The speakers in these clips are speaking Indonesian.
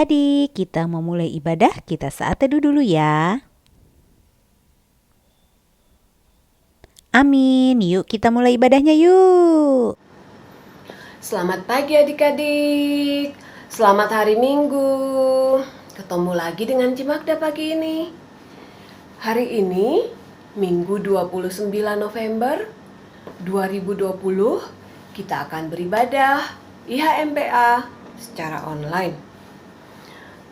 Adik, kita mau mulai ibadah, kita saat teduh dulu ya. Amin, yuk kita mulai ibadahnya yuk. Selamat pagi adik-adik, selamat hari Minggu. Ketemu lagi dengan Cimagda pagi ini. Hari ini, Minggu 29 November 2020, kita akan beribadah IHMPA secara online.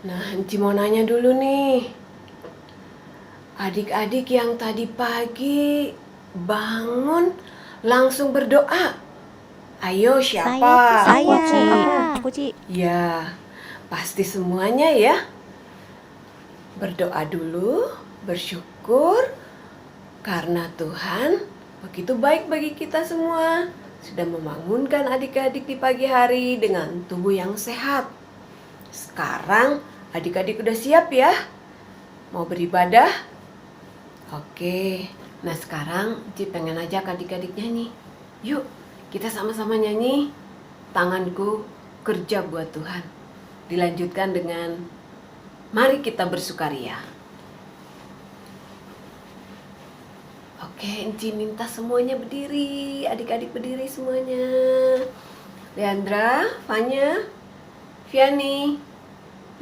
Nah, Enci mau nanya dulu nih, adik-adik yang tadi pagi bangun langsung berdoa. Ayo siapa? Aku, Ci. Ya, pasti semuanya ya. Berdoa dulu, bersyukur karena Tuhan begitu baik bagi kita semua. Sudah membangunkan adik-adik di pagi hari dengan tubuh yang sehat. Sekarang adik-adik udah siap ya? Mau beribadah? Oke, nah sekarang Ci pengen ajak adik-adik nyanyi. Yuk, kita sama-sama nyanyi. Tanganku kerja buat Tuhan. Dilanjutkan dengan mari kita bersukaria. Oke, Enci minta semuanya berdiri. Adik-adik berdiri semuanya. Leandra, Fanya, Viani.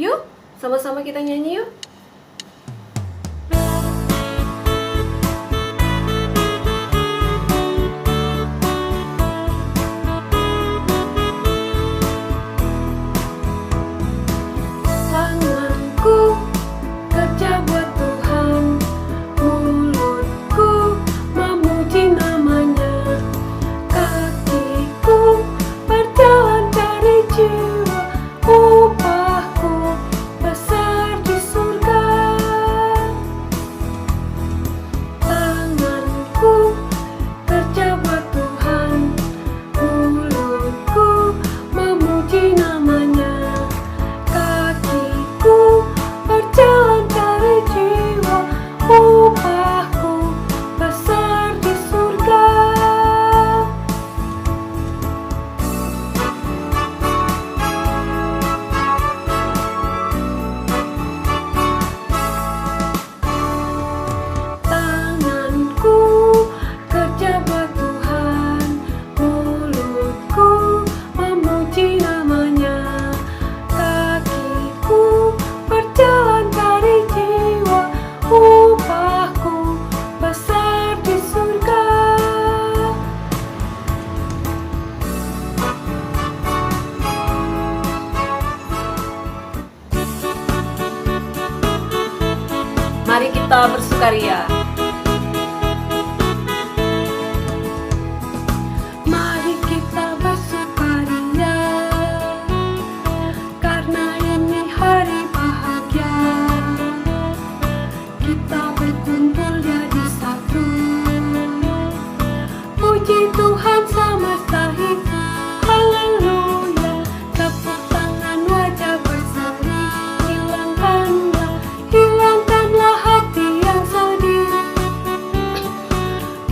Yuk, sama-sama kita nyanyi yuk. Tanganku kerja buat Tuhan, mulutku memuji namanya, kakiku berjalan dari jiwa, upahku besar di surga. Tanganku kerja buat Tuhan, mulutku memuji namanya, kakiku berjalan dari jiwa, upahku besar di surga. Tanganku kerja buat Tuhan, mulutku memuji namanya, kakiku berjalan dari jiwa, upahku besar di surga. Mari kita bersukaria. Mari kita bersukaria, karena ini hari bahagia. Kita berkumpul jadi satu, puji Tuhan semesta hidup. Haleluya, tepuk tangan wajah berseri. Hilangkanlah hati yang sedih.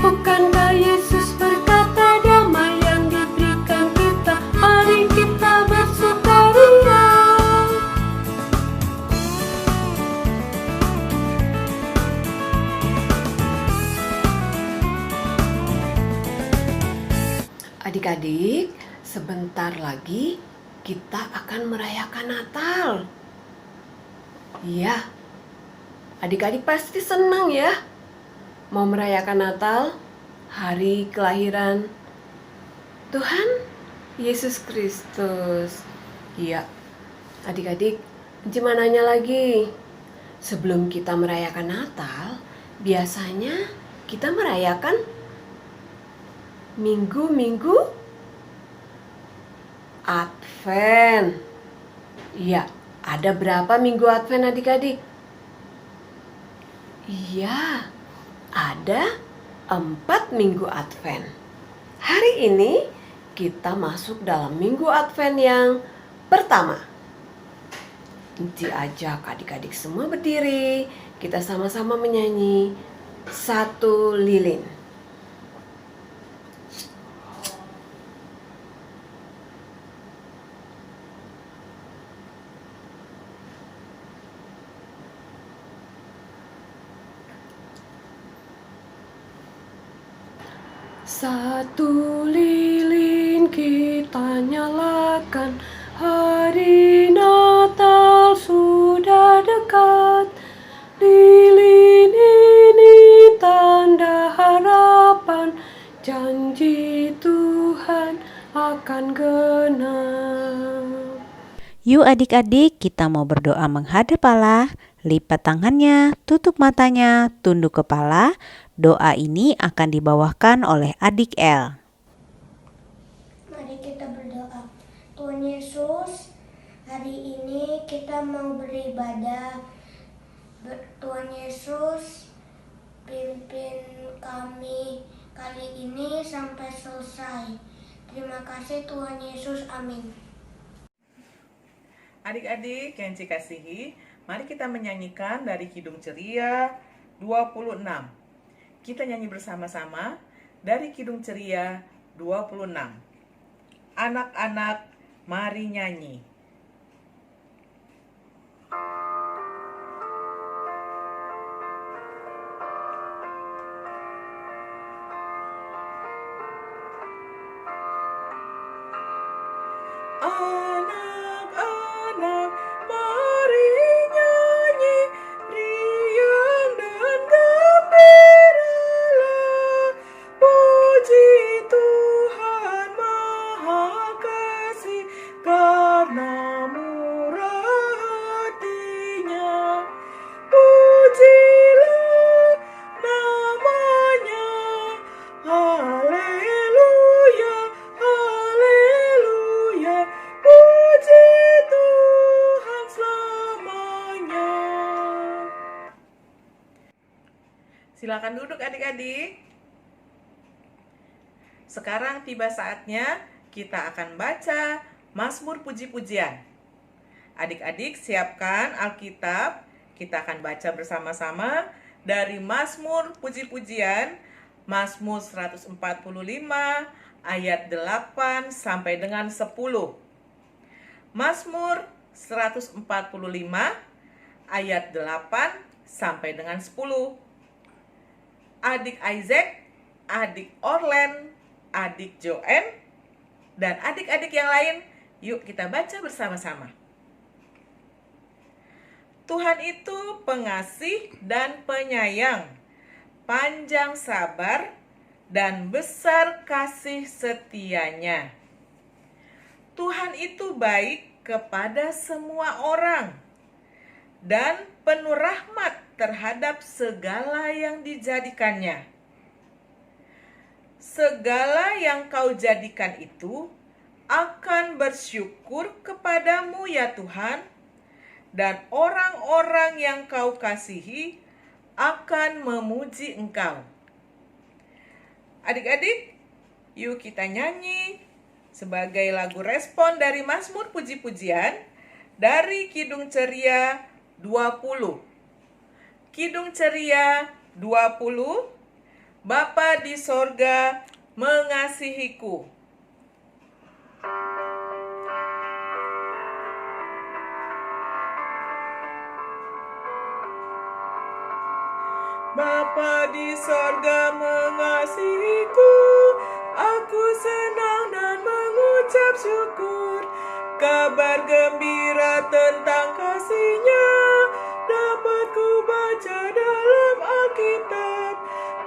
Bukankah Yesus berkata damai yang diberikan kita? Mari kita bersukaria. Adik-adik, sebentar lagi kita akan merayakan Natal. Iya, adik-adik pasti senang ya mau merayakan Natal, hari kelahiran Tuhan Yesus Kristus. Iya, adik-adik, gimana nanya lagi? Sebelum kita merayakan Natal, biasanya kita merayakan minggu-minggu Advent. Iya, ada berapa minggu Advent adik-adik? Iya, ada 4 minggu Advent. Hari ini kita masuk dalam minggu Advent yang pertama. Nanti ajak adik-adik semua berdiri. Kita sama-sama menyanyi satu lilin. Satu lilin kita nyalakan, hari Natal sudah dekat. Lilin ini tanda harapan, janji Tuhan akan genap. Yuk adik-adik, kita mau berdoa menghadap Allah. Lipat tangannya, tutup matanya, tunduk kepala. Doa ini akan dibawakan oleh adik El. Mari kita berdoa. Tuhan Yesus, hari ini kita mau beribadah. Tuhan Yesus, pimpin kami kali ini sampai selesai. Terima kasih Tuhan Yesus, amin. Adik-adik yang dikasihi, mari kita menyanyikan dari Kidung Ceria 26. Kita nyanyi bersama-sama dari Kidung Ceria 26. Anak-anak, mari nyanyi. Anak-anak, mari nyanyi, riang dan gembiralah. Puji Tuhan Maha Kasih, karena murah hatinya. Pujilah namanya, haleluya, haleluya. Puji Tuhan selamanya. Silakan duduk adik-adik. Sekarang tiba saatnya kita akan baca Mazmur Puji-pujian. Adik-adik siapkan Alkitab. Kita akan baca bersama-sama dari Mazmur Puji-pujian, Mazmur 145 ayat 8 sampai dengan 10. Mazmur 145 ayat 8 sampai dengan 10. Adik Isaac, adik Orlen, adik Joen, dan adik-adik yang lain, yuk kita baca bersama-sama. Tuhan itu pengasih dan penyayang, panjang sabar, dan besar kasih setianya. Tuhan itu baik kepada semua orang, dan penuh rahmat terhadap segala yang dijadikannya. Segala yang kau jadikan itu akan bersyukur kepadamu ya Tuhan, dan orang-orang yang kau kasihi akan memuji Engkau. Adik-adik, yuk kita nyanyi sebagai lagu respon dari Mazmur Puji-pujian dari Kidung Ceria 20. Kidung Ceria 20, Bapa di sorga mengasihiku. Bapa di sorga mengasihiku, aku senang dan mengucap syukur. Kabar gembira tentang kasih-Nya dapat ku baca dalam Alkitab.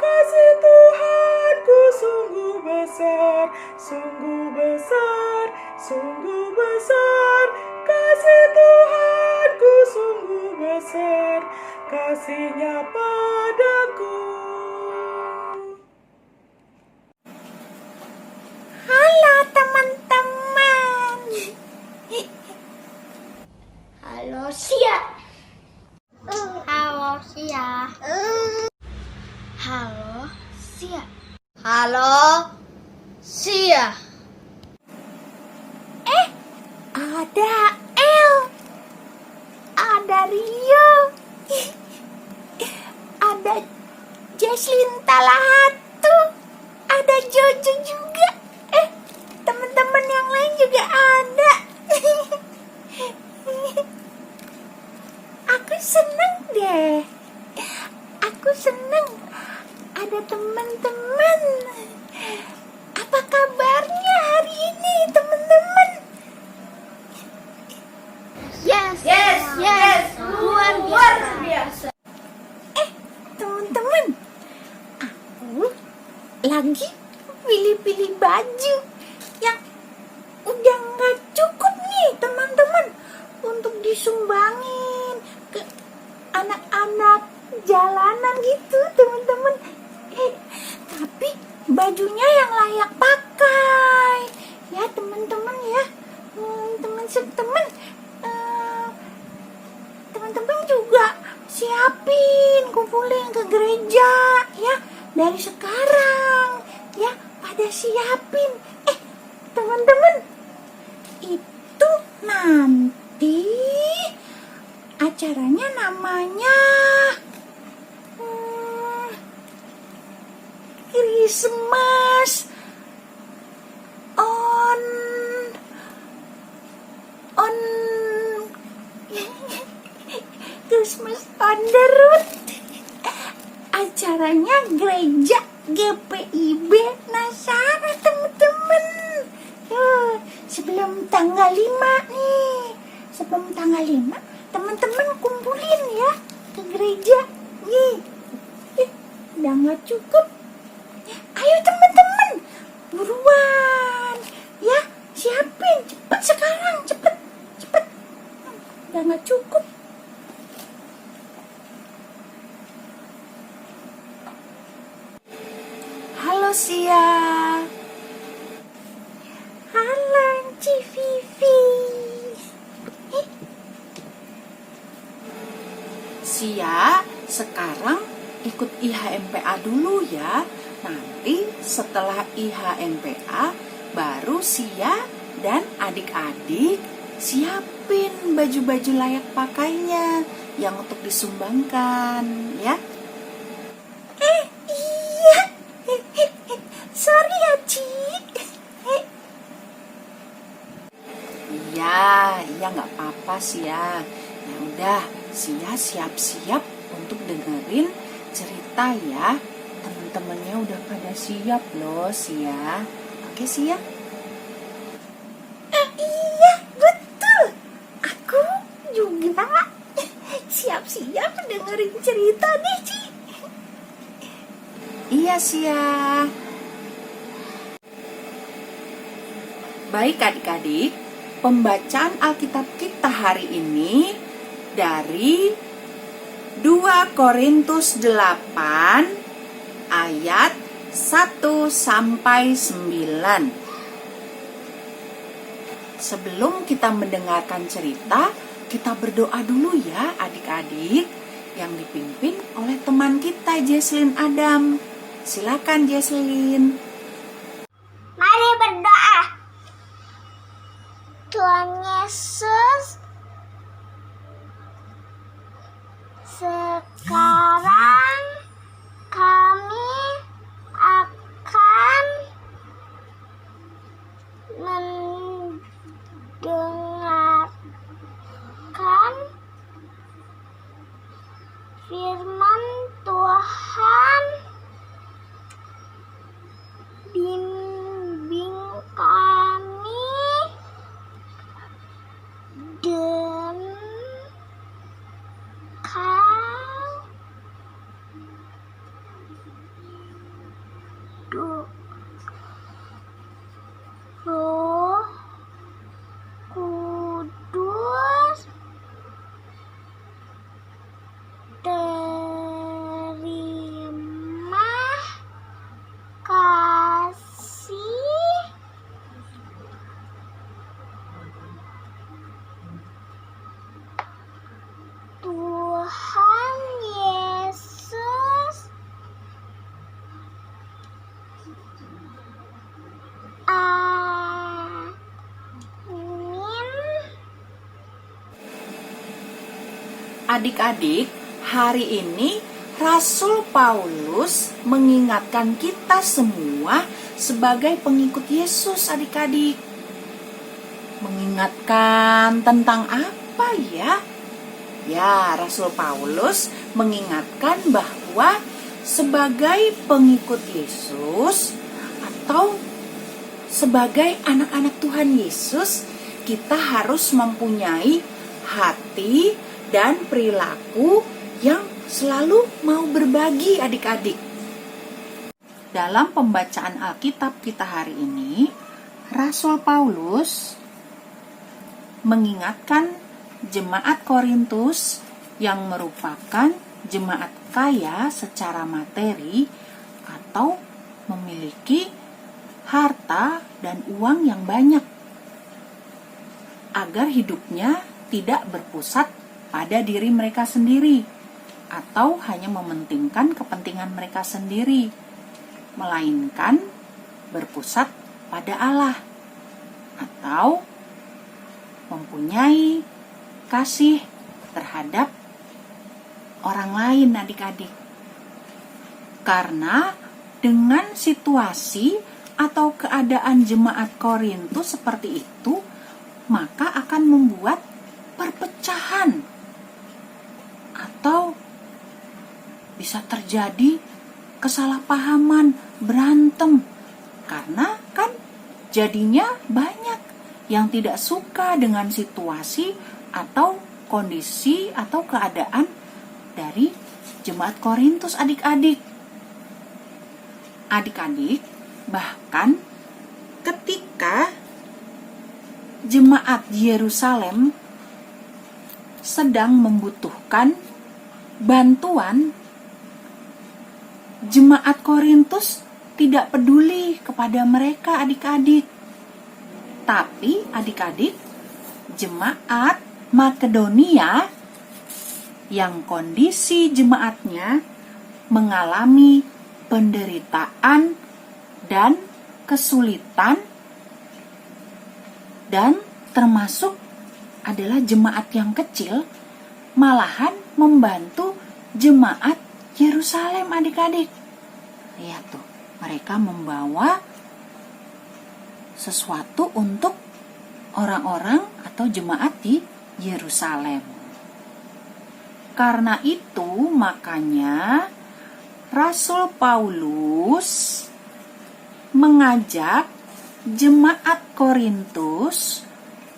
Kasih Tuhanku sungguh besar, sungguh besar, sungguh besar. Kasih Tuhanku sungguh besar, kasih-Nya padaku. Halo teman-teman. Halo Sia. Halo Sia. Halo Sia. Halo Sia. Ada El. Ada Rio. Ada Jesslyn Talahatu. Ada Jojo juga. Teman-teman yang lain juga ada. Aku seneng deh. Aku seneng ada teman-teman. Apa kabarnya hari ini, teman-teman? Yes, luar biasa. Teman-teman, aku lagi pilih-pilih baju yang udah nggak cukup nih, teman-teman, untuk disumbangin ke anak-anak jalanan gitu, teman-teman. Tapi bajunya yang layak pakai, ya teman-teman ya. Teman-teman juga siapin, kumpulin ke gereja ya dari sekarang ya, pada siapin. Teman-teman, itu nanti acaranya namanya Christmas on Christmas on the road. Acaranya gereja GPIB Nasara, teman-teman. Sebelum tanggal 5 nih. Sebelum tanggal 5, teman-teman kumpulin ya ke gereja. Nih. Udah gak cukup. Ayo teman-teman, buruan. Ya, siapin. Cepet sekarang, cepet. Udah gak cukup. Halo Sia. Halo Ci Vivi. Sia, sekarang ikut IHMPA dulu ya. Nanti setelah IHMPA baru Sia dan adik-adik siapin baju-baju layak pakainya yang untuk disumbangkan ya. Iya. Sorry ya, Ci. Iya nggak apa-apa Sia. Ya udah, Sia siap-siap untuk dengerin cerita ya. Temen-temennya udah pada siap loh Sia. Oke Sia? Iya betul. Aku juga siap-siap dengerin cerita nih Ci. Iya Sia. Baik adik-adik, pembacaan Alkitab kita hari ini dari 2 Korintus 8 ayat 1 sampai 9. Sebelum kita mendengarkan cerita, kita berdoa dulu ya adik-adik, yang dipimpin oleh teman kita Jesslyn Adam. Silakan Jesslyn. Mari berdoa. Tuhan Yesus, sekarang kami akan mendengarkan firman Tuhan. Bimbing kami dan Roh Kudus, terima kasih. Tuhan Yesus, amin. Adik-adik, hari ini Rasul Paulus mengingatkan kita semua sebagai pengikut Yesus adik-adik. Mengingatkan tentang apa ya? Ya, Rasul Paulus mengingatkan bahwa sebagai pengikut Yesus atau sebagai anak-anak Tuhan Yesus, kita harus mempunyai hati dan perilaku yang selalu mau berbagi adik-adik. Dalam pembacaan Alkitab kita hari ini, Rasul Paulus mengingatkan jemaat Korintus yang merupakan jemaat kaya secara materi atau memiliki harta dan uang yang banyak, agar hidupnya tidak berpusat pada diri mereka sendiri atau hanya mementingkan kepentingan mereka sendiri, melainkan berpusat pada Allah atau mempunyai kasih terhadap orang lain adik-adik. Karena dengan situasi atau keadaan jemaat Korintus seperti itu, maka akan membuat perpecahan atau bisa terjadi kesalahpahaman, berantem. Karena kan jadinya banyak yang tidak suka dengan situasi atau kondisi atau keadaan dari jemaat Korintus adik-adik. Adik-adik, bahkan ketika jemaat Yerusalem sedang membutuhkan bantuan, jemaat Korintus tidak peduli kepada mereka adik-adik. Tapi adik-adik, jemaat Makedonia yang kondisi jemaatnya mengalami penderitaan dan kesulitan, dan termasuk adalah jemaat yang kecil, malahan membantu jemaat Yerusalem adik-adik. Lihat tuh, mereka membawa sesuatu untuk orang-orang atau jemaat di Yerusalem. Karena itu makanya Rasul Paulus mengajak jemaat Korintus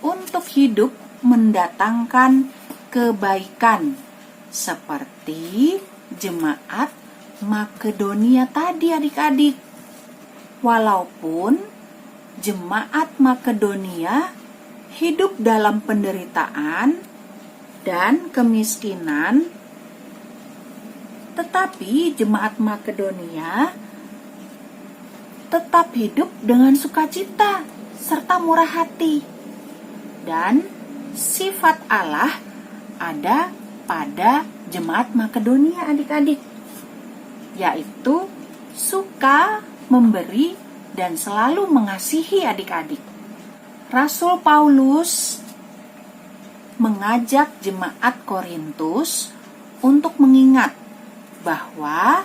untuk hidup mendatangkan kebaikan seperti jemaat Makedonia tadi adik-adik. Walaupun jemaat Makedonia hidup dalam penderitaan dan kemiskinan, tetapi jemaat Makedonia tetap hidup dengan sukacita serta murah hati. Dan sifat Allah ada pada jemaat Makedonia adik-adik, yaitu suka memberi dan selalu mengasihi adik-adik. Rasul Paulus mengajak jemaat Korintus untuk mengingat bahwa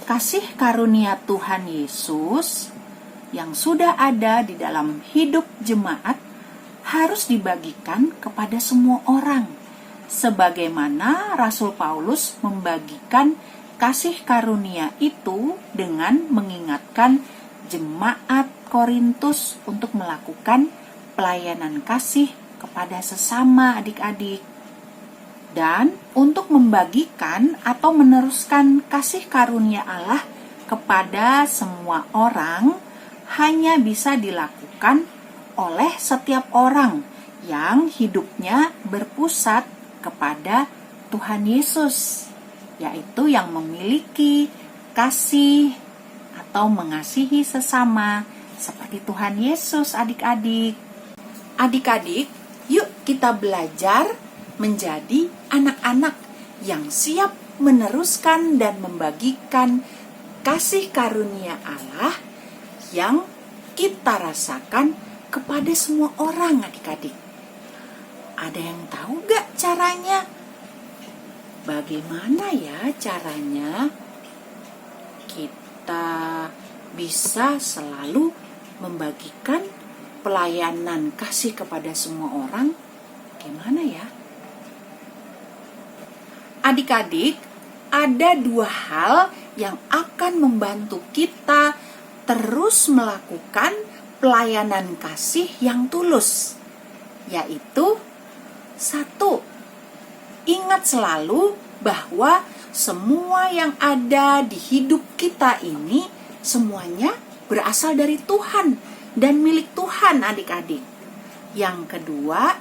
kasih karunia Tuhan Yesus yang sudah ada di dalam hidup jemaat harus dibagikan kepada semua orang, sebagaimana Rasul Paulus membagikan kasih karunia itu dengan mengingatkan jemaat Korintus untuk melakukan pelayanan kasih kepada sesama adik-adik. Dan untuk membagikan atau meneruskan kasih karunia Allah kepada semua orang hanya bisa dilakukan oleh setiap orang yang hidupnya berpusat kepada Tuhan Yesus, yaitu yang memiliki kasih atau mengasihi sesama seperti Tuhan Yesus adik-adik. Adik-adik, yuk kita belajar menjadi anak-anak yang siap meneruskan dan membagikan kasih karunia Allah yang kita rasakan kepada semua orang adik-adik. Ada yang tahu gak caranya? Bagaimana ya caranya kita bisa selalu membagikan pelayanan kasih kepada semua orang? Gimana ya? Adik-adik, ada dua hal yang akan membantu kita terus melakukan pelayanan kasih yang tulus, yaitu 1. Ingat selalu bahwa semua yang ada di hidup kita ini semuanya berasal dari Tuhan dan milik Tuhan, adik-adik. Yang kedua,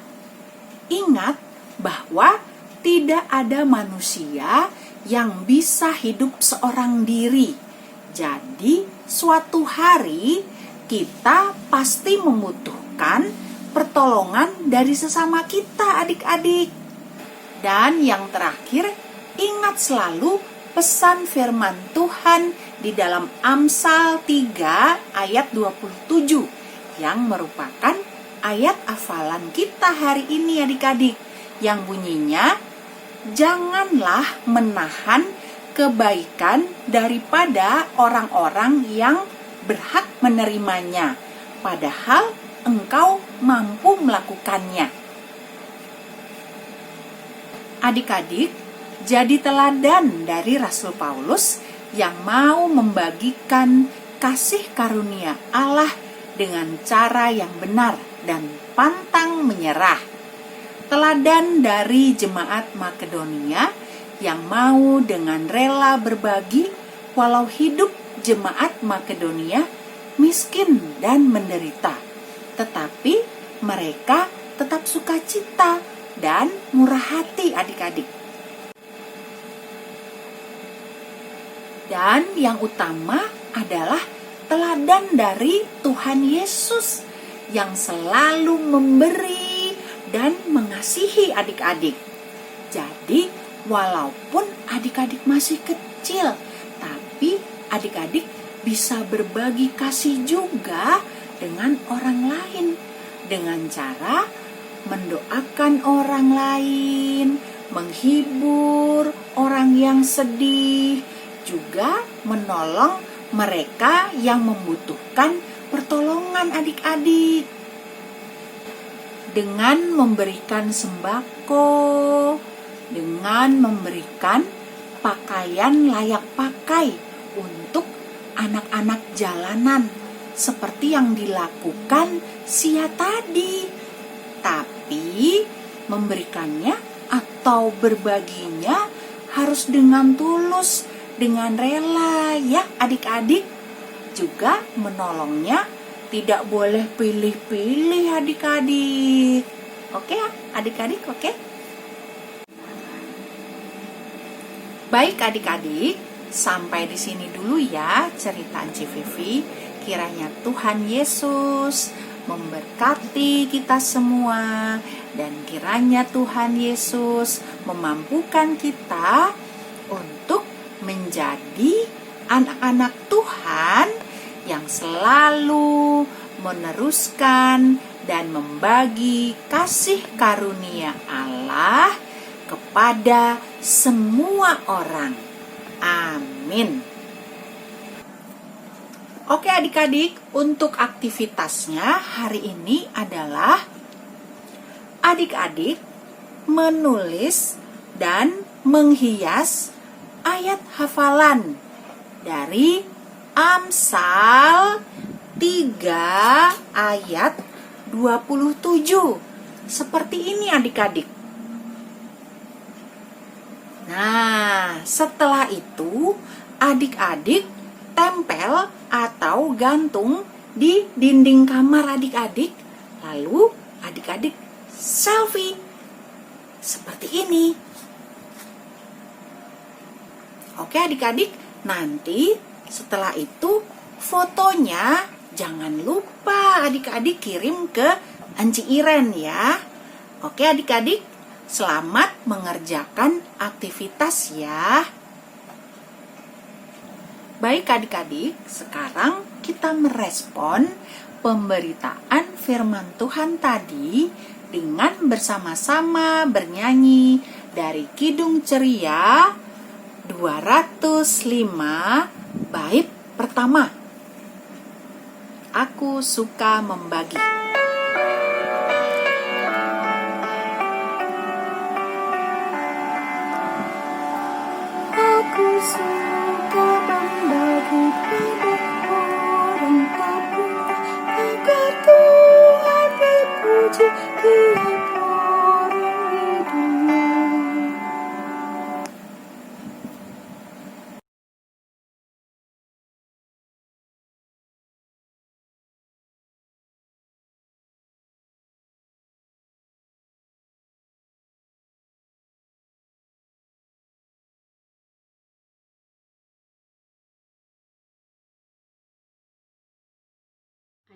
ingat bahwa tidak ada manusia yang bisa hidup seorang diri. Jadi, suatu hari kita pasti membutuhkan pertolongan dari sesama kita, adik-adik. Dan yang terakhir, ingat selalu pesan firman Tuhan di dalam Amsal 3 ayat 27 yang merupakan ayat hafalan kita hari ini, adik-adik, yang bunyinya, janganlah menahan kebaikan daripada orang-orang yang berhak menerimanya, padahal engkau mampu melakukannya. Adik-adik, jadi teladan dari Rasul Paulus yang mau membagikan kasih karunia Allah dengan cara yang benar dan pantang menyerah. Teladan dari jemaat Makedonia yang mau dengan rela berbagi walau hidup jemaat Makedonia miskin dan menderita, tetapi mereka tetap sukacita dan murah hati, adik-adik. Dan yang utama adalah teladan dari Tuhan Yesus yang selalu memberi dan mengasihi adik-adik. Jadi, walaupun adik-adik masih kecil, tapi adik-adik bisa berbagi kasih juga dengan orang lain, dengan cara mendoakan orang lain, menghibur orang yang sedih, juga menolong mereka yang membutuhkan pertolongan, adik-adik. Dengan memberikan sembako, dengan memberikan pakaian layak pakai untuk anak-anak jalanan, seperti yang dilakukan Sia tadi. Tapi memberikannya atau berbaginya harus dengan tulus, dengan rela ya adik-adik. Juga menolongnya tidak boleh pilih-pilih adik-adik. Oke adik-adik, oke? Baik adik-adik, sampai di sini dulu ya cerita Ci Vivi. Kiranya Tuhan Yesus memberkati kita semua, dan kiranya Tuhan Yesus memampukan kita untuk menjadi anak-anak Tuhan yang selalu meneruskan dan membagi kasih karunia Allah kepada semua orang. Amin. Oke adik-adik, untuk aktivitasnya hari ini adalah adik-adik menulis dan menghias ayat hafalan dari Amsal 3 ayat 27. Seperti ini adik-adik. Nah, setelah itu adik-adik tempel atau gantung di dinding kamar adik-adik. Lalu adik-adik selfie seperti ini. Oke adik-adik, nanti setelah itu fotonya jangan lupa adik-adik kirim ke Anci Iren ya. Oke adik-adik, selamat mengerjakan aktivitas ya. Baik adik-adik, sekarang kita merespon pemberitaan firman Tuhan tadi dengan bersama-sama bernyanyi dari Kidung Ceria 205 bait pertama. Aku suka membagi. Aku suka membagi pada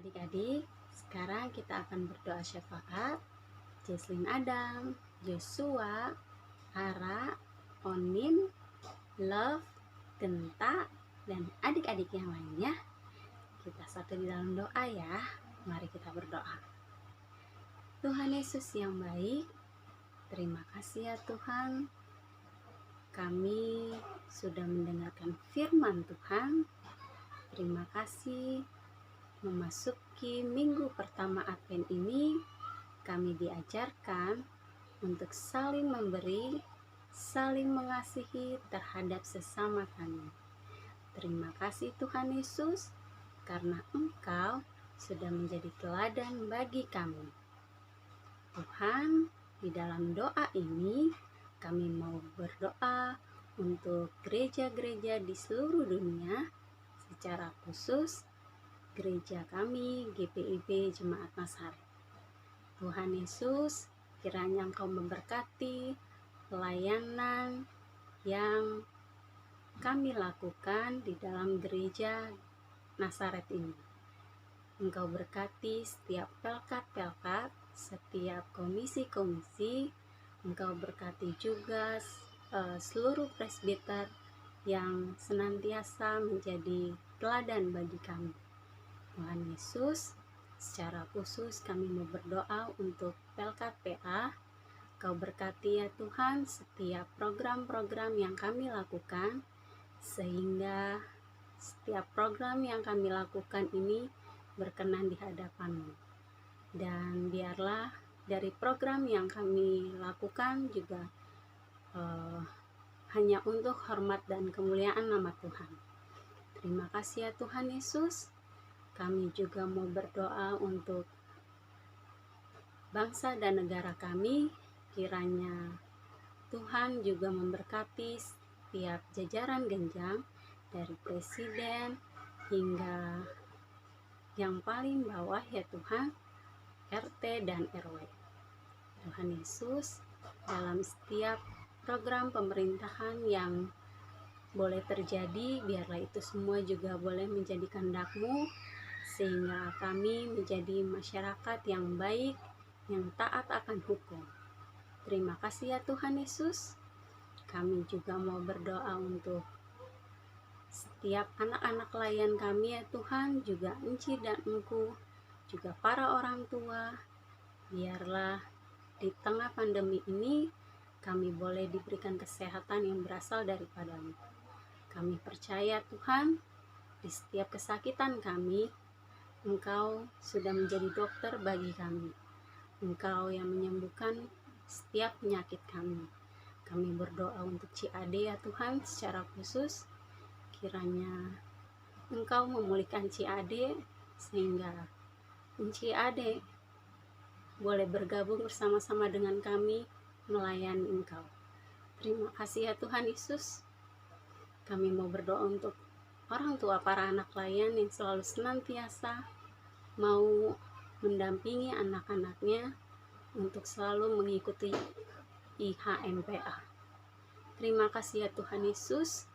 Adik-adik, sekarang kita akan berdoa syafaat. Jesslyn Adam, Joshua, Ara, Onin, Love, Genta, dan adik-adik yang lainnya. Kita satu di dalam doa ya. Mari kita berdoa. Tuhan Yesus yang baik, terima kasih ya Tuhan. Kami sudah mendengarkan firman Tuhan. Terima kasih. Memasuki minggu pertama Advent ini, kami diajarkan untuk saling memberi, saling mengasihi terhadap sesama kami. Terima kasih Tuhan Yesus, karena Engkau sudah menjadi teladan bagi kami. Tuhan, di dalam doa ini, kami mau berdoa untuk gereja-gereja di seluruh dunia, secara khusus gereja kami GPIB Jemaat Nazaret. Tuhan Yesus, kiranya Engkau memberkati pelayanan yang kami lakukan di dalam gereja Nazaret ini. Engkau berkati setiap pelkat-pelkat, setiap komisi-komisi. Engkau berkati juga seluruh presbiter yang senantiasa menjadi teladan bagi kami. Tuhan Yesus, secara khusus kami mau berdoa untuk Pelkat PA. Kau berkati ya Tuhan setiap program-program yang kami lakukan, sehingga setiap program yang kami lakukan ini berkenan di hadapan-Mu. Dan biarlah dari program yang kami lakukan juga hanya untuk hormat dan kemuliaan nama Tuhan. Terima kasih ya Tuhan Yesus. Kami juga mau berdoa untuk bangsa dan negara kami. Kiranya Tuhan juga memberkati setiap jajaran genjang, dari presiden hingga yang paling bawah ya Tuhan, RT dan RW. Tuhan Yesus, dalam setiap program pemerintahan yang boleh terjadi, biarlah itu semua juga boleh menjadi kehendak-Mu, sehingga kami menjadi masyarakat yang baik, yang taat akan hukum. Terima kasih ya Tuhan Yesus. Kami juga mau berdoa untuk setiap anak-anak layan kami ya Tuhan, juga Enci dan Engku, juga para orang tua. Biarlah di tengah pandemi ini kami boleh diberikan kesehatan yang berasal daripada-Mu. Kami percaya Tuhan, di setiap kesakitan kami, Engkau sudah menjadi dokter bagi kami. Engkau yang menyembuhkan setiap penyakit kami. Kami berdoa untuk Ciade ya Tuhan, secara khusus kiranya Engkau memulihkan Ciade, sehingga Ciade boleh bergabung bersama-sama dengan kami melayani Engkau. Terima kasih ya Tuhan Yesus. Kami mau berdoa untuk orang tua para anak layan yang selalu senantiasa mau mendampingi anak-anaknya untuk selalu mengikuti IHMPA. Terima kasih ya Tuhan Yesus.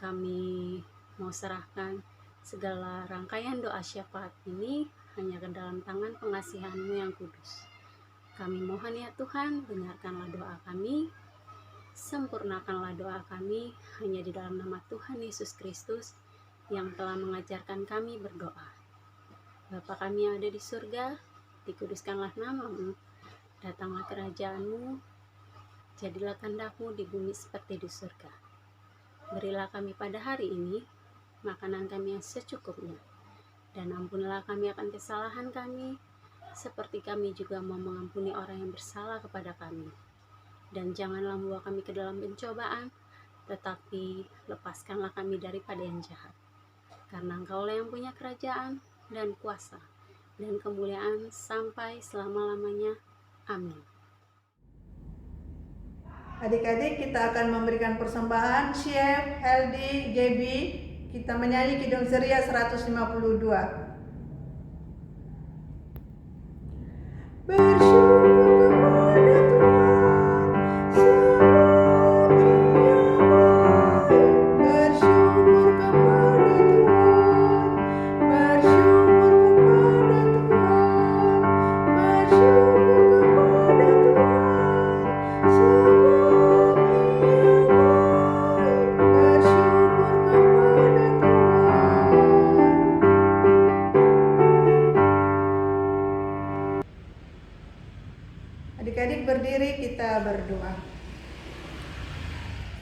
Kami mau serahkan segala rangkaian doa syafaat ini hanya ke dalam tangan pengasihan-Mu yang kudus. Kami mohon ya Tuhan, dengarkanlah doa kami, sempurnakanlah doa kami hanya di dalam nama Tuhan Yesus Kristus yang telah mengajarkan kami berdoa. Bapa kami yang ada di surga, dikuduskanlah nama-Mu, datanglah kerajaan-Mu, jadilah kehendak-Mu di bumi seperti di surga. Berilah kami pada hari ini makanan kami yang secukupnya, dan ampunilah kami akan kesalahan kami, seperti kami juga mau mengampuni orang yang bersalah kepada kami. Dan janganlah membawa kami ke dalam pencobaan, tetapi lepaskanlah kami daripada yang jahat. Karena Engkaulah yang punya kerajaan dan kuasa dan kemuliaan sampai selama-lamanya. Amin. Adik-adik, kita akan memberikan persembahan Chef, Heldi, Gaby. Kita menyanyi Kidung Ceria 152. Bersyukur kepada Tuhan, sebab Dia baik. Bersyukur kepada Tuhan, bersyukur kepada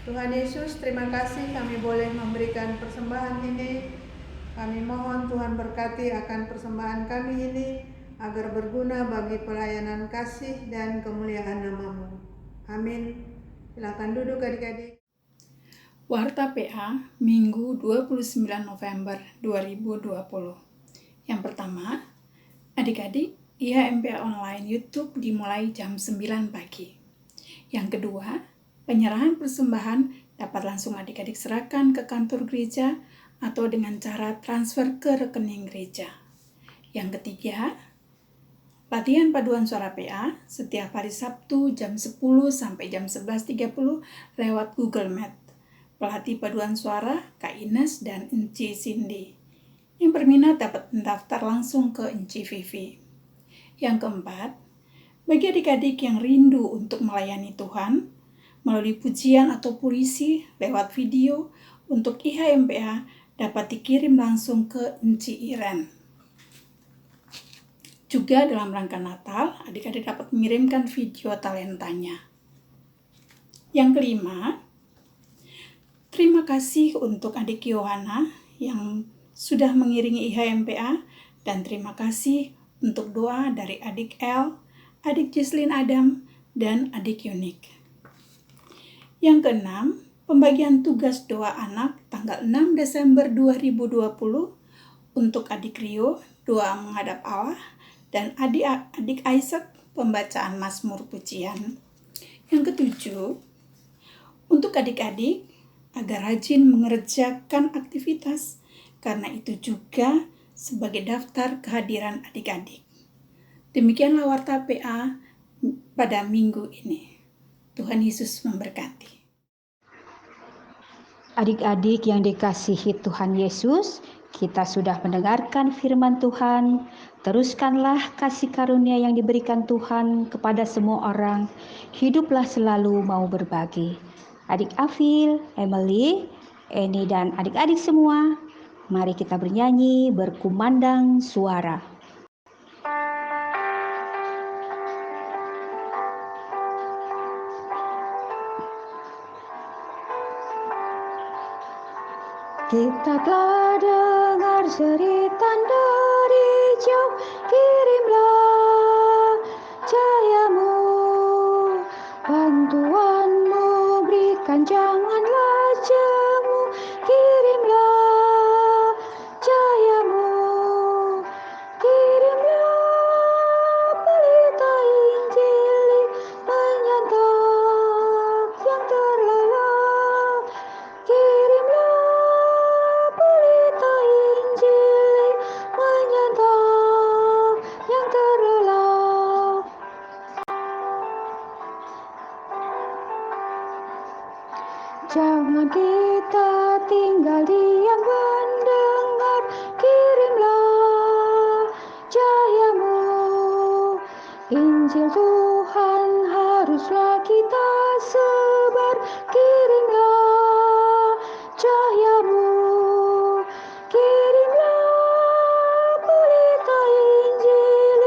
Tuhan Yesus, terima kasih kami boleh memberikan persembahan ini. Kami mohon Tuhan berkati akan persembahan kami ini, agar berguna bagi pelayanan kasih dan kemuliaan nama-Mu. Amin. Silakan duduk adik-adik. Warta PA Minggu 29 November 2020. Yang pertama, adik-adik, IHMPA online YouTube dimulai jam 9 pagi. Yang kedua, penyerahan persembahan dapat langsung adik-adik serahkan ke kantor gereja atau dengan cara transfer ke rekening gereja. Yang ketiga, latihan paduan suara PA setiap hari Sabtu jam 10 sampai jam 11.30 lewat Google Meet. Pelatih paduan suara Kak Ines dan Enci Cindy. Yang berminat dapat mendaftar langsung ke Enci Vivi. Yang keempat, bagi adik-adik yang rindu untuk melayani Tuhan, melalui pujian atau puisi lewat video untuk IHMPA dapat dikirim langsung ke Enci Iren. Juga dalam rangka Natal, adik-adik dapat mengirimkan video talentanya. Yang kelima, terima kasih untuk adik Yohana yang sudah mengiringi IHMPA dan terima kasih untuk doa dari adik El, adik Jesslyn Adam, dan adik Yunik. Yang keenam, pembagian tugas doa anak tanggal 6 Desember 2020 untuk adik Rio, doa menghadap Allah, dan adik Isaac, pembacaan Mazmur pujian. Yang ketujuh, untuk adik-adik agar rajin mengerjakan aktivitas, karena itu juga sebagai daftar kehadiran adik-adik. Demikianlah Warta PA pada minggu ini. Tuhan Yesus memberkati. Adik-adik yang dikasihi Tuhan Yesus, kita sudah mendengarkan firman Tuhan. Teruskanlah kasih karunia yang diberikan Tuhan kepada semua orang. Hiduplah selalu mau berbagi. Adik Afil, Emily, Eni dan adik-adik semua, mari kita bernyanyi berkumandang suara. Kita telah dengar cerita dari jauh, kirimlah cahayamu, bantuanmu berikan, janganlah jemu, kirimlah cahayamu, kirimlah pelita Injil menyantap yang terlelap, kirimlah pelita Injil menyantap yang terlelap. Jangan kita tinggal diam mendengar, kirimlah cahayamu. Injil Tuhan haruslah kita sebar, kirimlah cahayamu, kirimlah pelita Injil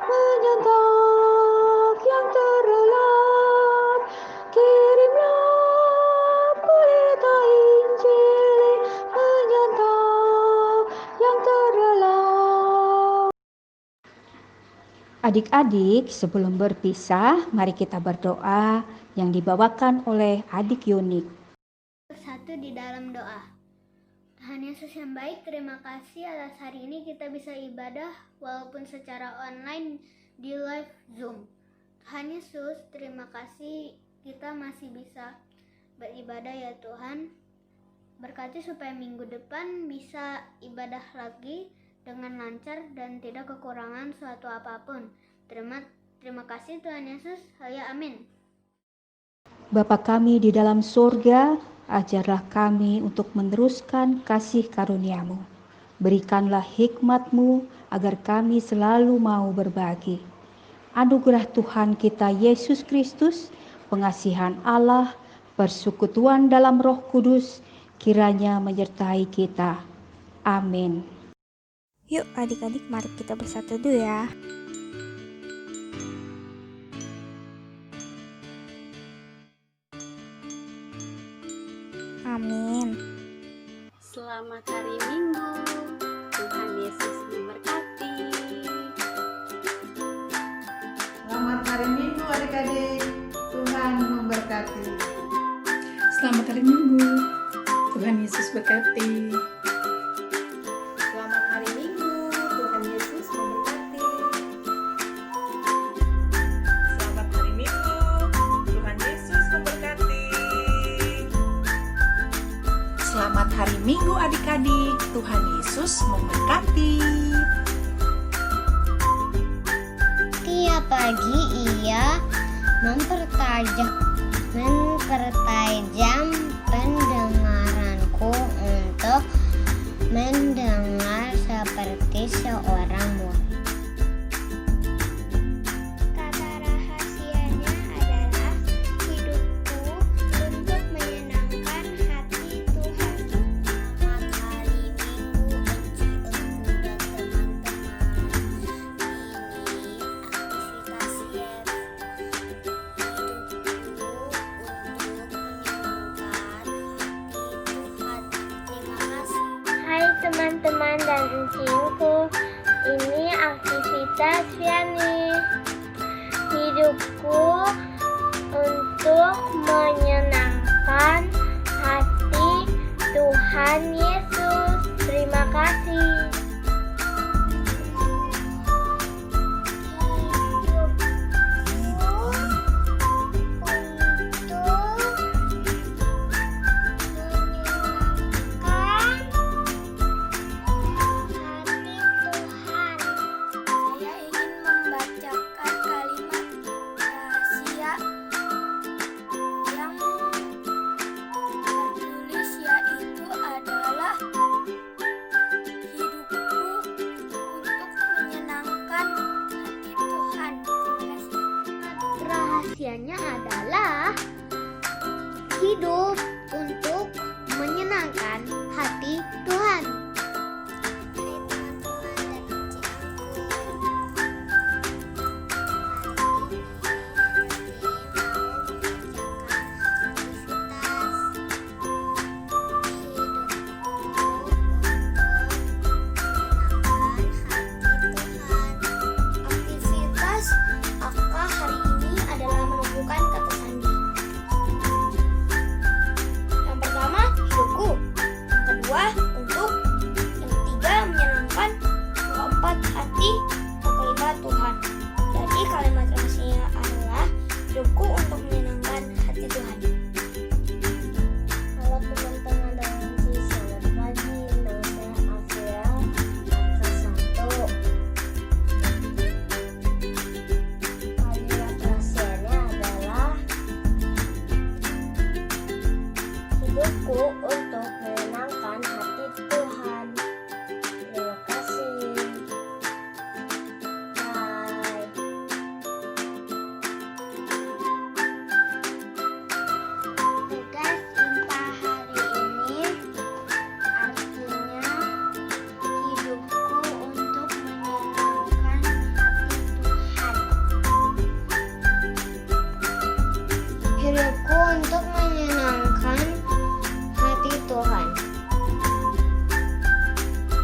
menyantap yang terlelap, kirimlah pelita Injil menyantap yang terlelap. Adik-adik, sebelum berpisah, mari kita berdoa yang dibawakan oleh adik Yunik. Bersatu di dalam doa. Tuhan Yesus yang baik, terima kasih atas hari ini kita bisa ibadah walaupun secara online di live Zoom. Tuhan Yesus, terima kasih kita masih bisa beribadah ya Tuhan. Berkati supaya minggu depan bisa ibadah lagi dengan lancar dan tidak kekurangan suatu apapun. Terima kasih Tuhan Yesus. Haleluya, amin. Bapa kami di dalam surga, ajarlah kami untuk meneruskan kasih karunia-Mu. Berikanlah hikmat-Mu agar kami selalu mau berbagi. Anugerah Tuhan kita Yesus Kristus, pengasihan Allah, persekutuan dalam Roh Kudus, kiranya menyertai kita. Amin. Yuk adik-adik, mari kita bersatu dulu ya. Amin. Selamat hari Minggu. Tuhan Yesus memberkati. Selamat hari Minggu adik-adik. Tuhan memberkati. Selamat hari Minggu. Tuhan Yesus berkati. Selamat hari Minggu. Tuhan Yesus memberkati. Selamat hari Minggu. Tuhan Yesus memberkati. Selamat hari Minggu adik-adik. Tuhan Yesus memberkati. Tiap pagi ia mempertajam pendengaranku untuk mendengar seperti seorang murid. Kata rahasianya adalah hidupku untuk menyenangkan hati Tuhan. Selamat hari Minggu untuk dan teman-teman. Ini aktivitas Hai teman-teman dan encingku, ini aktivitas Yani. Hidupku untuk menyenangkan hati Tuhan Yesus. Terima kasih. Rahasianya adalah hidup untuk menyenangkan